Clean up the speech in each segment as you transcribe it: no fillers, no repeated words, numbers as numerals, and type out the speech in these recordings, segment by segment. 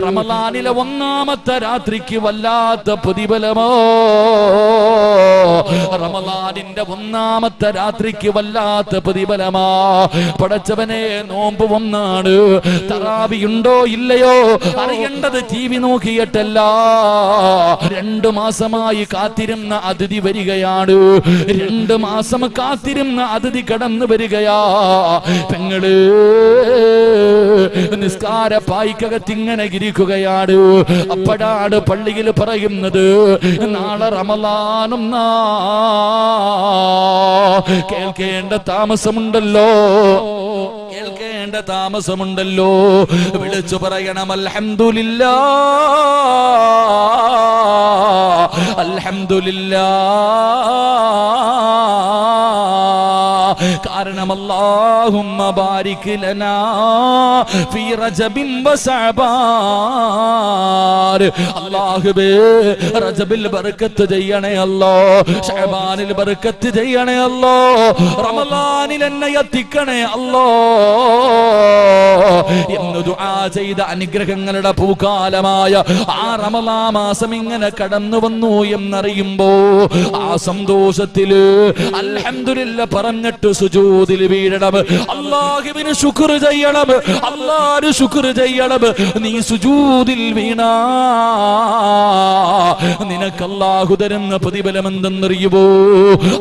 റമളാനിലെ ഒന്നാമത്തെ രാത്രിക്ക് വല്ലാത്ത പ്രതിഫലമോ. റമളാനിന്റെ ഒന്നാമത്തെ രാത്രിക്ക് വല്ലാത്ത പ്രതിഫലമാ. പടച്ചവനെ, നോമ്പ് ഒന്നാണ്. തറാവിയുണ്ടോ ഇല്ലയോ അറിയേണ്ടത് TV നോക്കിയിട്ടല്ല. 2 മാസമായി കാത്തിരുന്ന അതിഥി വരികയാണ്. 2 മാസം കാത്തിരുന്ന അതിഥി കടന്നു വരികയാ. പെങ്ങള് നിസ്കാര പായ്ക്കകത്തിങ്ങനെ ഇരിക്കുകയാണ്. അപ്പോഴാണ് പള്ളിയിൽ പറയുന്നത്, നാളെ റമളാനും കേൾക്കേണ്ട താമസമുണ്ടല്ലോ, കേൾക്കേണ്ട താമസമുണ്ടല്ലോ. വിളിച്ചു പറയണം അൽഹംദുലില്ലാഹ്, അൽഹംദുലില്ലാഹ്. കാരണം അല്ലാഹുമ്മ ബാരിക് ലനാ ഫീ റജബിൻ വശഅബാൻ. അല്ലാഹുവേ, റജബിൽ ബർക്കത്ത് ചെയ്യണേ അല്ലാ, ശഅബാനിൽ ബർക്കത്ത് ചെയ്യണേ അല്ലാ, റമളാനിൽ എന്നെ എത്തിക്കണേ അല്ലാ എന്ന് ദുആ ചെയ്ത അനുഗ്രഹങ്ങളുടെ പൂക്കാലമായ ആ റമളാൻ മാസം ഇങ്ങനെ കടന്നു വന്നു എന്നറിയുമ്പോ ആ സന്തോഷത്തില് അൽഹംദുലില്ലാ പറഞ്ഞിട്ട് സുജൂദിൽ വീഴണം. അല്ലാഹുവിന് ശുക്ർ ചെയ്യണം, അല്ലാഹുവിന് ശുക്ർ ചെയ്യണം. നീ സുജൂദിൽ വീണാ നിനക്ക് അല്ലാഹു തരുന്ന പ്രതിഫലം എന്തെന്നറിയുമോ?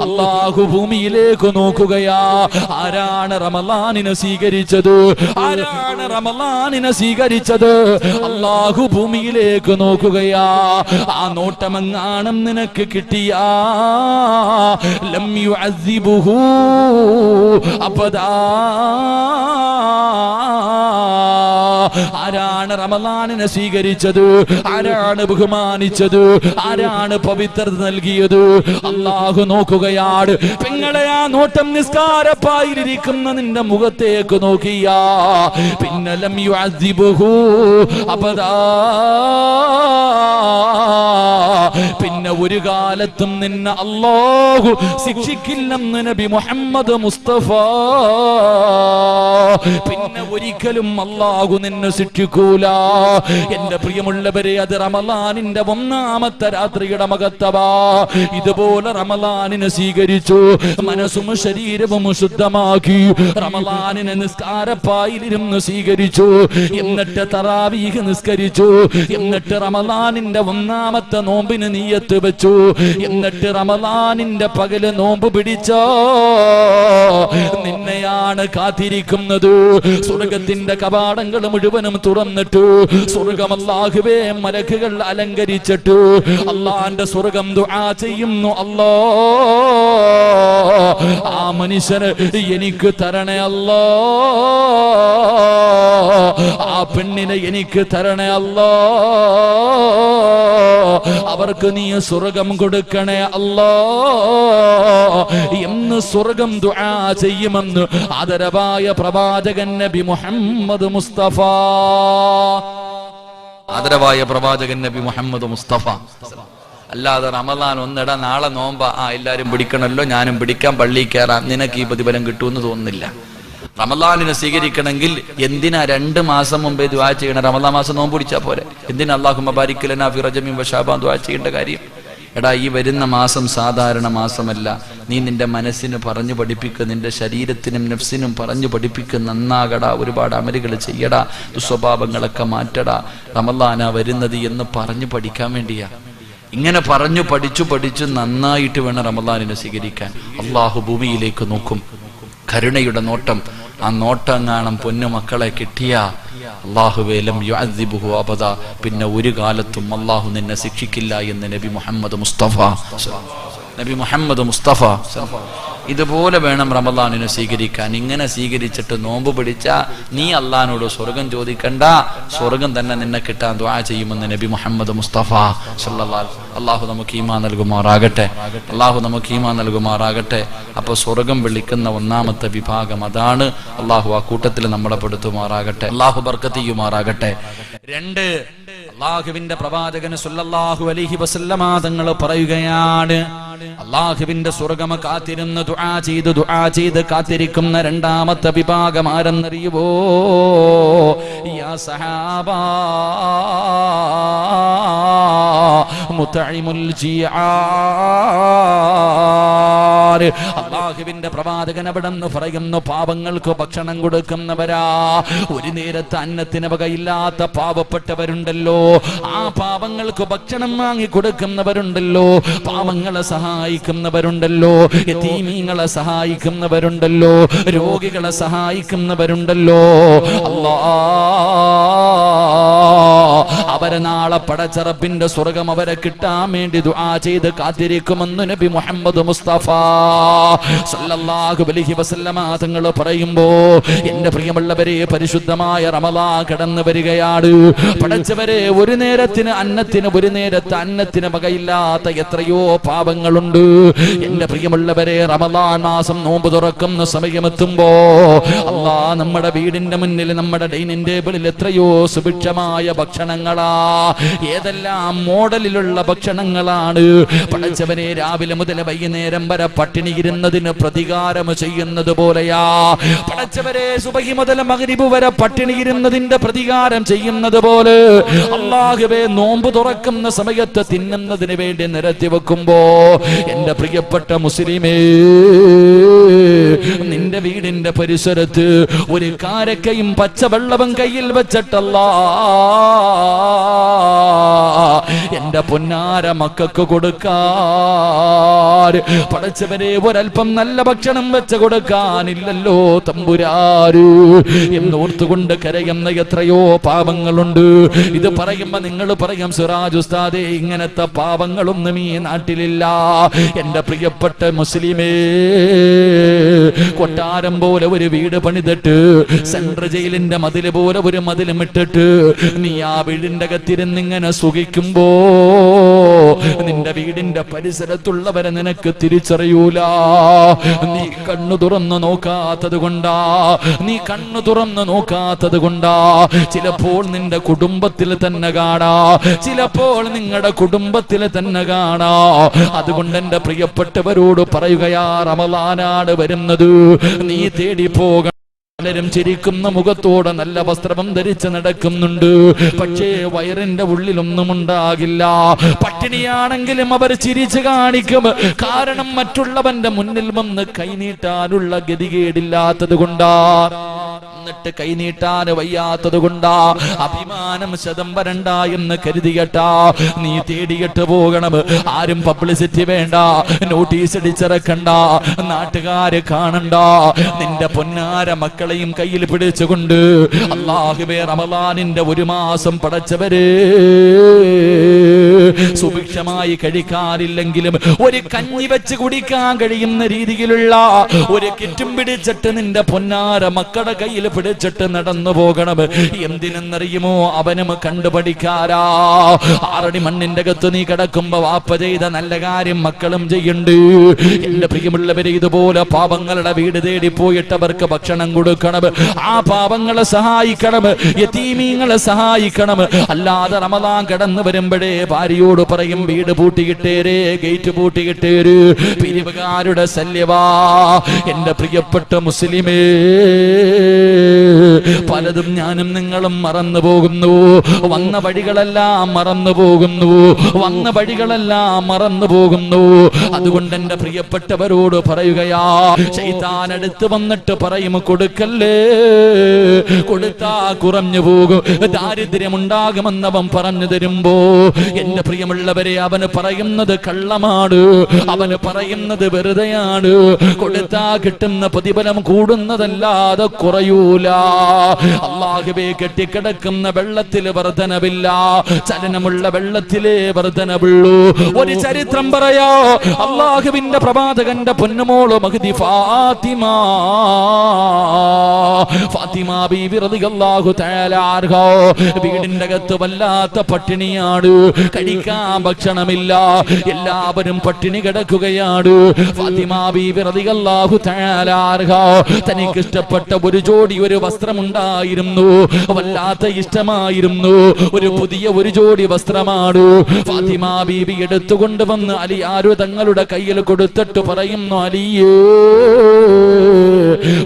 അല്ലാഹു ഭൂമിയിലേക്ക് നോക്കുകയാ. ആരാണ് റമളാനിനെ സ്വീകരിച്ചത്? ആരാണ് റമളാനിനെ സ്വീകരിച്ചത്? അല്ലാഹു ഭൂമിയിലേക്ക് നോക്കുകയാ. ആ നോട്ടമെങ്ങാനും നിനക്ക് കിട്ടിയാ ലം യുഅസിബുഹു അബദാ. ആരാണ് റമളാനിനെ സ്വീകരിച്ചത്? ആരാണ് ബഹുമാനിച്ചത്? ആരാണ് പവിത്രത നൽകിയത്? അല്ലാഹു നോക്കുകയാണ്. പെങ്ങളെ, ആ നോട്ടം നിസ്കാരപ്പായിലിരിക്കുന്ന നിന്റെ മുഖത്തേക്ക് നോക്കിയാ പിന്നെ ലം യുഅസിബുഹു അബദാ. പിന്നെ ഒരു കാലത്തും നിന്നെ അല്ലാഹു ശിക്ഷിക്കില്ലെന്ന് നബി മുഹമ്മദ് മുസ്തഫ. പിന്നെ ഒരിക്കലും അല്ലാഹു നിന്നെ ശിക്ഷിക്കൂല. എന്റെ പ്രിയമുള്ളവരെ, അത് റമളാനിന്റെ ഒന്നാമത്തെ രാത്രിയുടെ മഹത്വമാ. ഇതുപോലെ റമളാനിനെ സ്വീകരിച്ചു, മനസ്സും ശരീരവും ശുദ്ധമാക്കി റമളാനിനെ നിസ്കാരപ്പായിലിരുന്ന് സ്വീകരിച്ചു. എന്നിട്ട് തറാവീഹ് നിസ്കരിച്ചു. എന്നിട്ട് റമളാനിന്റെ ഒന്നാമത്തെ നോമ്പിന് നിയ്യത്ത് വെച്ചു. എന്നിട്ട് റമളാനിന്റെ പകല് നോമ്പ് പിടിച്ചോ, നിന്നെയാണ് കാത്തിരിക്കുന്നത്. സ്വർഗത്തിന്റെ കവാടങ്ങൾ മുഴുവനും തുറന്നിട്ടു. സ്വർഗം അല്ലാഹുവേ മലക്കുകൾ അലങ്കരിച്ചിട്ടു. അല്ലാഹുവിന്റെ സ്വർഗം ദുആ ചെയ്യുന്നു, അല്ലാ ആ മനുഷ്യന് എനിക്ക് തരണേ അല്ലാ, ആ പെണ്ണിനെ എനിക്ക് തരണേ അല്ലാ, അവർക്ക് നീ സ്വർഗം കൊടുക്കണേ അല്ലാ എന്ന് സ്വർഗം ദുആ ചെയ്യുമെന്ന് ആദരവായ പ്രവാചകൻ നബി മുഹമ്മദ് മുസ്തഫ. ആദരവായ പ്രവാചകൻ നബി മുഹമ്മദ് മുസ്തഫ. അല്ലാതെ റമളാൻ ഒന്നിട നാളെ നോമ്പ, എല്ലാരും പിടിക്കണല്ലോ ഞാനും പിടിക്കാം, പള്ളിയിൽ കയറാം, നിനക്ക് ഈ പ്രതിഫലം കിട്ടുമെന്ന് തോന്നുന്നില്ല. റമളാനിനെ സ്വീകരിക്കണമെങ്കിൽ എന്തിനാ 2 മാസം മുമ്പേ ദുആ ചെയ്യണം? റമളാൻ മാസം നോമ്പ് പിടിച്ചാൽ പോരെ? എന്തിനാ അല്ലാഹുമ്മ ബാരിക് ലനാ ഫീ റജബിൻ വശഅബാൻ ദുആ ചെയ്യേണ്ട കാര്യം? എടാ, ഈ വരുന്ന മാസം സാധാരണ മാസമല്ല. നീ നിന്റെ മനസ്സിന് പറഞ്ഞു പഠിപ്പിക്കുക, നിന്റെ ശരീരത്തിനും നഫ്സിനും പറഞ്ഞു പഠിപ്പിക്കുക. നന്നാകടാ, ഒരുപാട് അമലുകൾ ചെയ്യടാ, ദുസ്വഭാവങ്ങളൊക്കെ മാറ്റടാ, റമളാനാ വരുന്നത് എന്ന് പറഞ്ഞു പഠിക്കാൻ വേണ്ടിയാ. ഇങ്ങനെ പറഞ്ഞു പഠിച്ചു നന്നായിട്ട് വേണം റമളാനിനെ സ്വീകരിക്കാൻ. അല്ലാഹു ഭൂമിയിലേക്ക് നോക്കും, കരുണയുടെ നോട്ടം. ആ നോട്ടം കാണാൻ പൊന്നു മക്കളെ കിട്ടിയ അല്ലാഹുവേ ലം യുഅസിബുഹു അബദാ. പിന്നെ ഒരു കാലത്തും അല്ലാഹു നിന്നെ ശിക്ഷിക്കില്ല എന്ന് നബി മുഹമ്മദ് മുസ്തഫ. നബി മുഹമ്മദ് മുസ്തഫ. ഇതുപോലെ വേണം റമളാനിനെ സ്വീകരിക്കാൻ. ഇങ്ങനെ സ്വീകരിച്ചിട്ട് നോമ്പ് പിടിച്ച നീ അള്ളാഹിനോട് സ്വർഗം ചോദിക്കണ്ട, സ്വർഗം തന്നെ നിന്നെ കിട്ടാൻ ദുആ ചെയ്യുമെന്ന് നബി മുഹമ്മദ് മുസ്തഫ സല്ലല്ലാഹു അലൈഹി വസല്ലം. അല്ലാഹു നമുക്ക് ഈമാൻ നൽകുമാറാകട്ടെ, അല്ലാഹു നമുക്ക് ഈമാൻ നൽകുമാറാകട്ടെ. അപ്പോൾ സ്വർഗം വിളിക്കുന്ന ഒന്നാമത്തെ വിഭാഗം അതാണ്. അല്ലാഹു ആ കൂട്ടത്തിൽ നമ്മളെ പെടുത്തുമാറാകട്ടെ, അല്ലാഹു ബർക്കത്ത് ചെയ്യുമാറാകട്ടെ. 2, അല്ലാഹുവിന്റെ പ്രവാചകൻ സല്ലല്ലാഹു അലൈഹി വസല്ലമ തങ്ങൾ പറയുകയാണ്, അല്ലാഹുവിന്റെ സ്വർഗ്ഗം കാത്തിരുന്ന് ദുആ ചെയ്ത് കാത്തിരിക്കുന്ന രണ്ടാമത്തെ വിഭാഗം ആരെന്നറിയുവോ? യാ സഹാബ മുതഇമുൽ ജിആർ. അല്ലാഹുവിന്റെ പ്രവാചകൻ അവിടെന്ന് പറയുന്നു, പാവങ്ങൾക്ക് ഭക്ഷണം കൊടുക്കുന്നവരാ. ഒരു നേരത്തെ അന്നത്തിന് വകയില്ലാത്ത പാവപ്പെട്ടവരുണ്ടല്ലോ, ആ പാവങ്ങൾക്ക് ഭക്ഷണം വാങ്ങി കൊടുക്കുന്നവരുണ്ടല്ലോ, പാവങ്ങളെ സഹായിക്കുന്നവരുണ്ടല്ലോ, യതീമീങ്ങളെ സഹായിക്കുന്നവരുണ്ടല്ലോ, രോഗികളെ സഹായിക്കുന്നവരുണ്ടല്ലോ. അവരെ നാളെ പടച്ചറപ്പിന്റെ സ്വർഗം അവരെ കിട്ടാൻ വേണ്ടി ദുആ ചെയ്ത് കാത്തിരിക്കുമെന്ന് നബി മുഹമ്മദ് മുസ്തഫ സല്ലല്ലാഹു അലൈഹി വസല്ലമ തങ്ങൾ പറയുമ്പോ, എന്റെ പ്രിയമുള്ളവരെ, പരിശുദ്ധമായ റമളാൻ കടന്നു വരികയാണ്. പടച്ചവരെ, ഒരു നേരത്തെ അന്നത്തിന് വകയില്ലാത്ത എത്രയോ പാവങ്ങളുണ്ട്. എന്റെ പ്രിയമുള്ളവരെ, റമളാൻ മാസം നോമ്പ് തുറക്കുന്ന സമയമെത്തുമ്പോ അല്ലാഹ് നമ്മുടെ വീടിന്റെ മുന്നിൽ, നമ്മുടെ ഡൈനിങ് ടേബിളിൽ എത്രയോ സുഭിക്ഷമായ ഭക്ഷണങ്ങളാ, ഏതെല്ലാം മോഡലിലുള്ള ഭക്ഷണങ്ങളാണ്. പടച്ചവനെ, രാവിലെ മുതൽ വൈകുന്നേരം വരെ പട്ടിണി ഇരുന്നതിന് പ്രതികാരം ചെയ്യുന്നത് പോലെയാ. പടച്ചവരെ, സുബഹി മുതൽ മഗ്രിബ് വരെ പട്ടിണി ഇരുന്നതിന്റെ പ്രതികാരം ചെയ്യുന്നത് പോലെ അല്ലാഹുവേ, നോമ്പ് തുറക്കുന്ന സമയത്ത് തിന്നുന്നതിന് വേണ്ടി നിരത്തി വെക്കുമ്പോ, എന്റെ പ്രിയപ്പെട്ട മുസ്ലിമേ, നിന്റെ വീടിന്റെ പരിസരത്ത് ഒരു കാരക്കയും പച്ചവെള്ളവും കയ്യിൽ വെച്ചിട്ടല്ലാ എന്റെ പൊന്നാര മക്കൾക്ക് കൊടുക്കാൻ പടച്ചവരെ ഒരൽപ്പം നല്ല ഭക്ഷണം വെച്ച് കൊടുക്കാനില്ലല്ലോ തമ്പുരാര് എന്നോർത്തുകൊണ്ട് കരയുന്ന എത്രയോ പാവങ്ങളുണ്ട്. ഇത് പറയുമ്പോ നിങ്ങൾ പറയും, സിറാജ് ഉസ്താദേ, ഇങ്ങനത്തെ പാവങ്ങളൊന്നും ഈ നാട്ടിലില്ല. എന്റെ പ്രിയപ്പെട്ട മുസ്ലിമേ, കൊട്ടാരം പോലെ ഒരു വീട് പണിതിട്ട്, സെൻട്രൽ ജയിലിന്റെ മതില് പോലെ ഒരു മതിലും ഇട്ടിട്ട്, നീ ആ വീടിന്റെ അകത്തിരുന്നിങ്ങനെ സുഖിക്കുമ്പോ നിന്റെ വീടിന്റെ പരിസരത്തുള്ളവരെ നിനക്ക് തിരിച്ചറിയൂല. നീ കണ്ണു തുറന്നു നോക്കാത്തത് കൊണ്ടാ, ചിലപ്പോൾ നിന്റെ കുടുംബത്തിൽ തന്നെ കാണാ, ചിലപ്പോൾ നിങ്ങളുടെ കുടുംബത്തിൽ തന്നെ കാണാ. അതുകൊണ്ട് എന്റെ പ്രിയപ്പെട്ടവരോട് പറയുകയാ, റമളാനാണ് വരുന്നത്, നീ തേടി പോകണം. പലരും ചിരിക്കുന്ന മുഖത്തോടെ നല്ല വസ്ത്രം ധരിച്ച് നടക്കുന്നുണ്ട്, പക്ഷേ വയറിന്റെ ഉള്ളിലൊന്നും ഉണ്ടാകില്ല. പട്ടിണിയാണെങ്കിലും അവർ ചിരിച്ചു കാണിക്കും. കാരണം മറ്റുള്ളവന്റെ മുന്നിൽ വന്ന് കൈനീട്ടാനുള്ള ഗതികേടില്ലാത്തത് കൊണ്ടാ, എന്നിട്ട് കൈനീട്ടാൻ വയ്യാത്തത് കൊണ്ടാ. അഭിമാനം ശതം വരണ്ട എന്ന് കരുതിയട്ടാ നീ തേടിയിട്ട് പോകണം. ആരും പബ്ലിസിറ്റി വേണ്ട, നോട്ടീസ് അടിച്ചിറക്കണ്ട, നാട്ടുകാര് കാണണ്ട. നിന്റെ പൊന്നാര മക്കളെയും കയ്യിൽ പിടിച്ചുകൊണ്ട് അല്ലാഹുവേ, റമളാനിന്റെ ഒരു മാസം പടച്ചവരെ സുഭിക്ഷമായി കഴിക്കാറില്ലെങ്കിലും ഒരു കഞ്ഞി വെച്ച് കുടിക്കാൻ കഴിയുന്ന രീതിയിലുള്ള ഒരു കിറ്റും പിടിച്ചിട്ട് നിന്റെ പൊന്നാര മക്കളുടെ കയ്യിൽ പിടിച്ചിട്ട് നടന്നു പോകണം. എന്തിനെന്നറിയുമോ? അവനും കണ്ടുപഠിക്കാരാ. ആറടി മണ്ണിന്റെ അകത്ത് നീ കിടക്കുമ്പോ വാപ്പ ചെയ്ത നല്ല കാര്യം മക്കളും ചെയ്യുന്നുണ്ട്. എന്റെ പ്രിയമുള്ളവരെ, ഇതുപോലെ പാവങ്ങളുടെ വീട് തേടി പോയിട്ട് അവർക്ക് ഭക്ഷണം കൊടുക്കണം, ആ പാവങ്ങളെ സഹായിക്കണം, യതീമീങ്ങളെ സഹായിക്കണം. അല്ലാതെ റമളാൻ കടന്നു വരുമ്പോഴേ ഭാര്യയോട് പറയും, വീട് പൂട്ടിയിട്ടേര്, ഗേറ്റ് പൂട്ടിയിട്ടേര്, പിരിവുകാരുടെ ശല്യവാ. എന്റെ പ്രിയപ്പെട്ട മുസ്ലിമേ, പലതും ഞാനും നിങ്ങളും മറന്നു പോകുന്നു. വന്ന വഴികളെല്ലാം മറന്നു പോകുന്നു. അതുകൊണ്ട് എന്റെ പ്രിയപ്പെട്ടവരോട് പറയുകയാ, ശൈത്താൻ അടുത്ത് വന്നിട്ട് പറയും, കൊടുക്കല്ലേ, കൊടുത്താ കുറഞ്ഞു പോകും, ദാരിദ്ര്യമുണ്ടാകുമെന്നവൻ പറഞ്ഞു തരുമ്പോ എന്റെ പ്രിയമുള്ളവരെ, അവന് പറയുന്നത് കള്ളമാണ്, അവന് പറയുന്നത് വെറുതെയാണ്. കൊടുത്താ കിട്ടുന്ന പ്രതിഫലം കൂടുന്നതല്ലാതെ കുറയൂല. അല്ലാഹുവേ, കെട്ടിക്കിടക്കുന്ന വെള്ളത്തില് വർധനവില്ല, ചലനമുള്ള വെള്ളത്തിലേ വർധനവുള്ളൂ. ഒരു ചരിത്രം പറയാ, അല്ലാഹുവിന്റെ പ്രവാചകന്റെ പൊന്നുമോള് മഹ്ദി ഫാത്തിമ ബീവി റളിയല്ലാഹു തആല അൻഹ വീടിന്റെ അകത്ത് വല്ലാത്ത പട്ടിണിയാണ്, കഴിക്കാൻ ഭക്ഷണമില്ല, എല്ലാവരും പട്ടിണി കിടക്കുകയാണ്. ഫാത്തിമ ബീവി റളിയല്ലാഹു തആല അൻഹ തനിക്ക് ഇഷ്ടപ്പെട്ട ഒരു ജോഡി ഒരു വസ്ത്രമുണ്ടായിരുന്നു, വല്ലാത്ത ഇഷ്ടമായിരുന്നു. ഒരു ജോഡി വസ്ത്രമാണ്. ഫാത്തിമ ബീവി എടുത്തുകൊണ്ട് വന്ന് അലിയാരു തങ്ങളുടെ കയ്യിൽ കൊടുത്തിട്ട് പറയുന്നു, അലിയേ,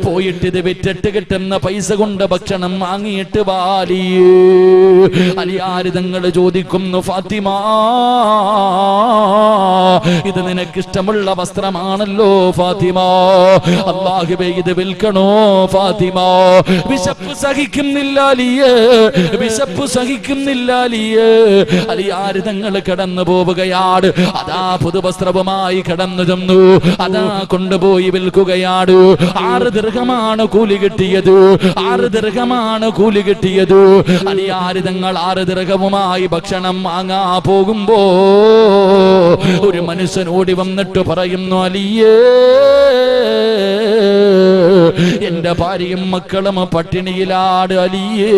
പോയിട്ട് ഇത് വിറ്റിട്ട് കിട്ടുന്ന പൈസ കൊണ്ട് ഭക്ഷണം വാങ്ങിയിട്ട് വാലിയേ. അലിയാർ തങ്ങൾ ചോദിക്കുന്നു, ഫാത്തിമ ഇത് നിനക്കിഷ്ടമുള്ള വസ്ത്രമാണല്ലോ ഫാത്തിമ, അല്ലാഹുവേ ഇത് വിൽക്കണോ ഫാത്തിമ? വിശപ്പ് സഹിക്കുന്നില്ല അലിയേ, വിശപ്പ് സഹിക്കുന്നില്ല അലിയേ. അലിയാർ തങ്ങൾ കടന്നു പോവുകയാണ്. അതാ പുതുവസ്ത്രവുമായി കടന്നു ചെന്നു, അതാ കൊണ്ടുപോയി വിൽക്കുകയാണ്. 6 ദിർഹമാണ് കൂലി കിട്ടിയത്, 6 ദിർഹമാണ് കൂലി കിട്ടിയത്. അലിയാർ തങ്ങൾ 6 ദിർഹവുമായി ഭക്ഷണം വാങ്ങാ പോകുമ്പോ ഒരു മനുഷ്യൻ ഓടി വന്നിട്ട് പറയുന്നു, അലിയേ എന്റെ ഭാര്യയും മക്കളും പട്ടിണിയിലാണ് അലിയേ,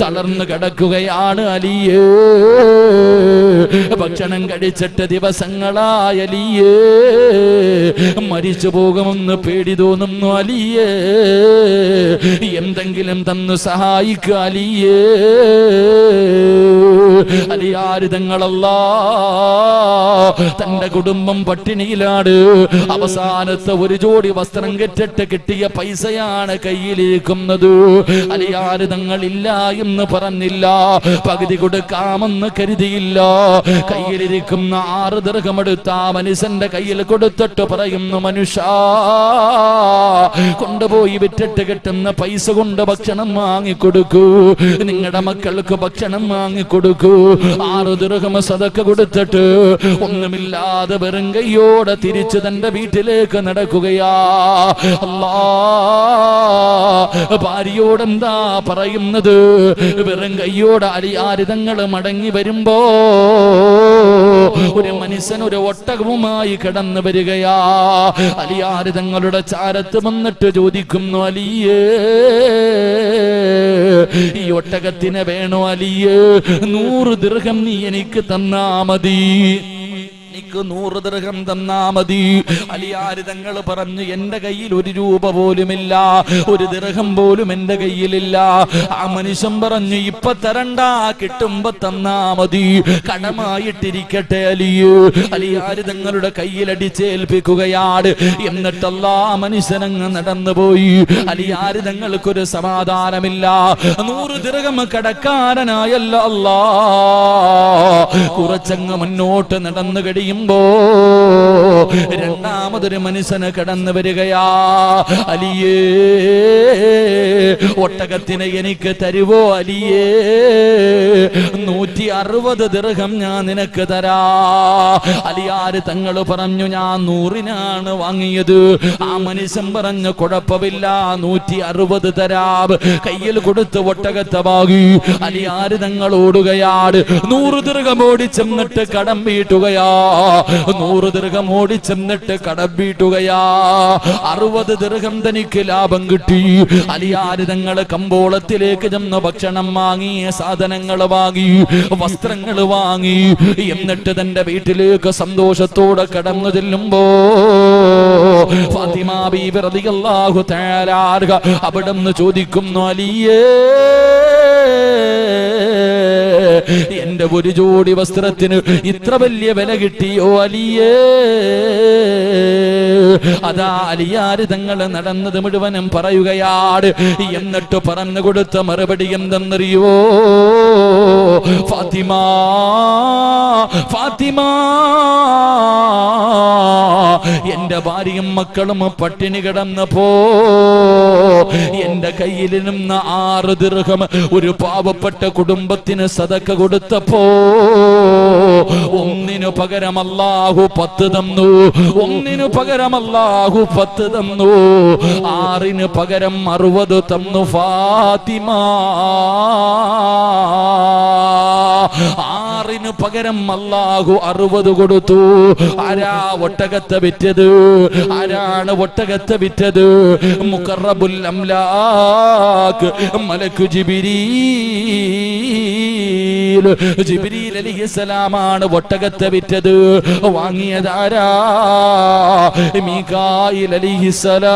തളർന്നു കിടക്കുകയാണ് അലിയേ, ഭക്ഷണം കഴിച്ചിട്ട് ദിവസങ്ങളായ അലിയേ, മരിച്ചു പോകുമെന്ന് പേടി തോന്നുന്നു അലിയേ, എന്തെങ്കിലും തന്നു സഹായിക്കുക അലിയേ. അലിയാർ തങ്ങളല്ലാ തന്റെ കുടുംബം പട്ടിണിയിലാണ്. അവസാനത്തെ ഒരു ജോഡി വസ്ത്രം കെട്ടിട്ട് കിട്ടിയ പൈസയാണ് കയ്യിലിരിക്കുന്നത്. അലിയാർ തങ്ങൾ ഇല്ല എന്ന് പറഞ്ഞില്ല, പകുതി കൊടുക്കാമെന്ന് കരുതിയില്ല. കയ്യിലിരിക്കുന്ന 6 ദിർഹം എടുത്ത ആ മനുഷ്യന്റെ കയ്യിൽ കൊടുത്തിട്ട് പറയുന്നു, മനുഷ്യ കൊണ്ടുപോയി വിറ്റിട്ട് കിട്ടുന്ന പൈസ കൊണ്ട് ഭക്ഷണം വാങ്ങിക്കൊടുക്കൂ, നിങ്ങളുടെ മക്കൾക്ക് ഭക്ഷണം വാങ്ങിക്കൊടുക്കൂ. 6 ദിർഹം സദക്ക കൊടുത്തിട്ട് ഒന്നുമില്ലാതെ വെറും കയ്യോടെ തിരിച്ച് തന്റെ വീട്ടിലേക്ക് നടക്കുകയാ. അല്ലാ ഭാര്യയോടെന്താ പറയുന്നത്? വെറും കയ്യോടെ അലിയാർ തങ്ങൾ മടങ്ങി വരുമ്പോ ഒരു മനുഷ്യൻ ഒരു ഒട്ടകവുമായി കടന്നു വരികയാ. അലിയാർ തങ്ങളുടെ ചാരത്ത് വന്നിട്ട് ചോദിക്കുന്നു, അലിയേ ഈ ഒട്ടകത്തിന് വേണോ അലിയേ? 100 ദിർഹം നീ എനിക്ക് തന്നാ മതി, എനിക്ക് 100 ദിർഹം തന്നാ മതി. അലിയാർ തങ്ങൾ പറഞ്ഞു, എന്റെ കയ്യിൽ 1 രൂപ പോലുമില്ല, 1 ദിർഹം പോലും എന്റെ കയ്യിലില്ല. ആ മനുഷ്യൻ പറഞ്ഞു, ഇപ്പൊ തരണ്ട, കിട്ടുമ്പോ തന്നാ മതി, കടമായിട്ടിരിക്കട്ടെ അലിയേ. അലിയാർ തങ്ങളുടെ കയ്യിൽ അടിച്ചേൽപ്പിക്കുകയാണ്. എന്നിട്ടല്ല ആ മനുഷ്യനങ്ങ് നടന്നുപോയി. അലിയാർ തങ്ങൾക്കൊരു സമാധാനമില്ല. 100 ദിർഹം കടക്കാരനായല്ല അല്ലാ. കുറച്ചങ്ങ് മുന്നോട്ട് നടന്നു കഴിയുമ്പോ രണ്ടാമതൊരു മനുഷ്യന് കടന്നു വരികയാ. അലിയേ ഒട്ടകത്തിനെ എനിക്ക് തരുവോ അലിയേ? 160 ദിർഹം ഞാൻ നിനക്ക് തരാ. അലിയാർ തങ്ങൾ പറഞ്ഞു, ഞാൻ 100-നാണ് വാങ്ങിയത്. ആ മനുഷ്യൻ പറഞ്ഞു, കുഴപ്പമില്ല, 160 തരാം. കയ്യിൽ കൊടുത്ത് ഒട്ടകത്തെ വാങ്ങി അലിയാർ തങ്ങൾ ഓടുകയാണ്. 100 ദിർഹം ഓടിച്ചെന്നിട്ട് കടം വീട്ടുകയാ. 100 ദിർഹം ഓടിച്ചെന്നിട്ട് കടം വീട്ടുകയാ. 60 ദിർഹം തനിക്ക് ലാഭം കിട്ടി. അലിയാർ തങ്ങൾ കമ്പോളത്തിലേക്ക് ചെന്ന് ഭക്ഷണം വാങ്ങി, സാധനങ്ങൾ വാങ്ങി, വസ്ത്രങ്ങൾ വാങ്ങി. എന്നിട്ട് തന്റെ വീട്ടിലേക്ക് സന്തോഷത്തോടെ കടന്നു ചെല്ലുമ്പോ ഫാത്തിമ ബീബി റളിയല്ലാഹു തആല അൻഹ അവിടുന്ന് ചോദിക്കുന്നു, അലിയേ എന്റെ 1 ജോഡി വസ്ത്രത്തിന് ഇത്ര വലിയ വില കിട്ടിയോ അലിയേ? അതാ അലിയാർ തങ്ങൾ നടന്നത് മുഴുവനും പറയുകയാണ്. എന്നിട്ട് പറഞ്ഞു കൊടുത്ത മറുപടി എന്തെന്നറിയോ? ഫാത്തിമ, ഫാത്തിമ, എന്റെ ഭാര്യയും മക്കളും പട്ടിണി കിടന്നപ്പോ എന്റെ കയ്യിലിരുന്ന 6 ദിർഹം ഒരു പാവപ്പെട്ട കുടുംബത്തിന് സദക്ക കൊടുത്തപ്പോ ഒന്നിനു പകരം അല്ലാഹു 10 തന്നു. ഒന്നിനു പകരം അല്ലാഹു 10 തന്നു. 6-ന് പകരം 60 തന്നു ഫാത്തിമ. 6-ന് പകരം അല്ലാഹു 60 കൊടുത്തു. ആരാ ഒട്ടകത്തെ വിറ്റത്? ആരാണ് ഒട്ടകത്തെ വിറ്റത്? മുഖറബുൽ അംലാക്ക് മലക്കു ജിബ്രീൽ. ജിബ്രീൽ അലൈഹിസ്സലാമാണ് ഒട്ടകത്തെ വിറ്റത്. വാങ്ങിയതാരാ? മീകായിൽ അലൈഹിസ്സലാം.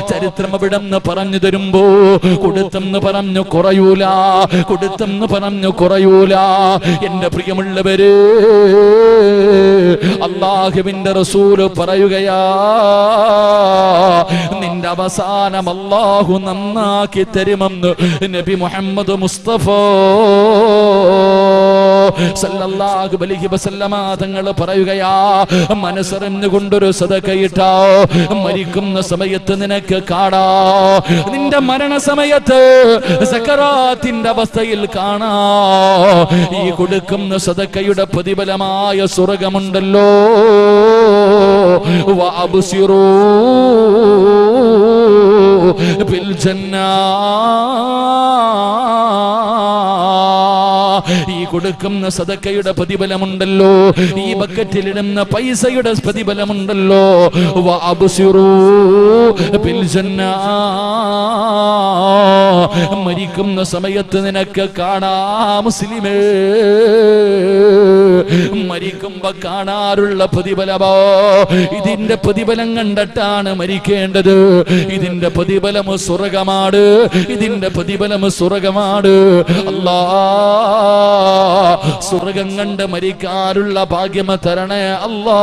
ചരിത്രം അവിടെന്ന് പറഞ്ഞു തരുമ്പോ കൊടുത്തെന്ന് പറഞ്ഞു കുറയൂല, കൊടുത്തെന്ന് പറഞ്ഞു കുറയൂല. എന്റെ പ്രിയമുള്ളവര്, അല്ലാഹുവിന്റെ റസൂല് പറയുകയാ, നിന്റെ അവസാനം അല്ലാഹു നന്നാക്കി തരുമെന്ന് നബി മുഹമ്മദ് മുസ്തഫ സല്ലല്ലാഹു അലൈഹി വസല്ലമ തങ്ങൾ പറയുകയാ, മനസ്സറിഞ്ഞുകൊണ്ടൊരു സദഖയിട്ടോ മരിക്കുന്ന സമയത്ത് നിനക്ക് കാണാ, നിന്റെ മരണസമയത്ത് സക്കറാത്തിന്റെ അവസ്ഥയിൽ കാണാ, ഈ കൊടുക്കുന്ന സദഖയുടെ പ്രതിഫലമായ സ്വർഗ്ഗമുണ്ടല്ലോ. വഅബ്സിറൂ ബിൽ ജന്നാ, ഈ കൊടുക്കുന്ന സദഖയുടെ പ്രതിഫലമുണ്ടല്ലോ, ഈ ബക്കറ്റിലിടുന്ന പൈസയുടെ പ്രതിഫലമുണ്ടല്ലോ. വഅബ്സിറൂ ബിൽ ജന്നാ, മരിക്കുന്ന സമയത്ത് നിനക്ക് കാണാ മുസ്ലിമേ, മരിക്കുമ്പോ കാണാറുള്ള പ്രതിഫലമോ, ഇതിന്റെ പ്രതിഫലം കണ്ടിട്ടാണ് മരിക്കേണ്ടത്. ഇതിന്റെ പ്രതിഫലം സ്വർഗ്ഗമാണ്, ഇതിന്റെ പ്രതിഫലം സ്വർഗ്ഗമാണ്. അല്ലാ, സ്വർഗ്ഗം കണ്ട് മരിക്കാനുള്ള ഭാഗ്യം തരണേ അല്ലാ.